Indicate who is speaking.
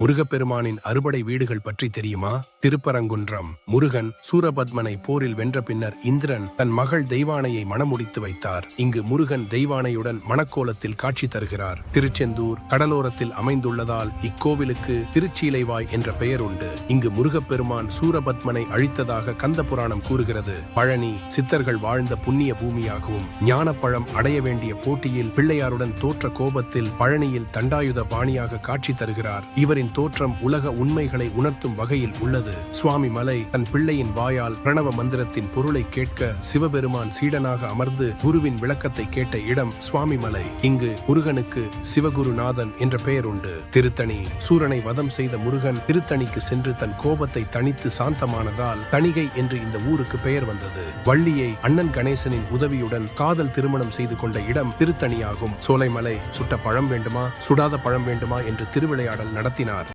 Speaker 1: முருகப்பெருமானின் அறுபடை வீடுகள் பற்றி தெரியுமா? திருப்பரங்குன்றம். முருகன் சூரபத்மனை போரில் வென்ற பின்னர் இந்திரன் தன் மகள் தெய்வானையை மணமுடித்து வைத்தார். இங்கு முருகன் தெய்வானையுடன் மணக்கோலத்தில் காட்சி தருகிறார். திருச்செந்தூர் கடலோரத்தில் அமைந்துள்ளதால் இக்கோவிலுக்கு திருச்சீலைவாய் என்ற பெயர் உண்டு. இங்கு முருகப்பெருமான் சூரபத்மனை அழித்ததாக கந்த புராணம் கூறுகிறது. பழனி சித்தர்கள் வாழ்ந்த புண்ணிய பூமியாகவும் ஞானப்பழம் அடைய வேண்டிய போட்டியில் பிள்ளையாருடன் தோற்ற கோபத்தில் பழனியில் தண்டாயுத பாணியாக காட்சி தருகிறார். இவரின் தோற்றம் உலக உண்மைகளை உணர்த்தும் வகையில் உள்ளது. சுவாமி மலை தன் பிள்ளையின் வாயால் பிரணவ மந்திரத்தின் பொருளை கேட்க சிவபெருமான் சீடனாக அமர்ந்து குருவின் விளக்கத்தை கேட்ட இடம் சுவாமி மலை. இங்கு முருகனுக்கு சிவகுருநாதன் என்ற பெயர் உண்டு. திருத்தணி. சூரனை வதம் செய்த முருகன் திருத்தணிக்கு சென்று தன் கோபத்தை தணித்து சாந்தமானதால் தணிகை என்று இந்த ஊருக்கு பெயர் வந்தது. வள்ளியை அண்ணன் கணேசனின் உதவியுடன் காதல் திருமணம் செய்து கொண்ட இடம் திருத்தணியாகும். சோலைமலை. சுட்ட பழம் வேண்டுமா சுடாத பழம் வேண்டுமா என்று திருவிளையாடல் நடத்தினார்.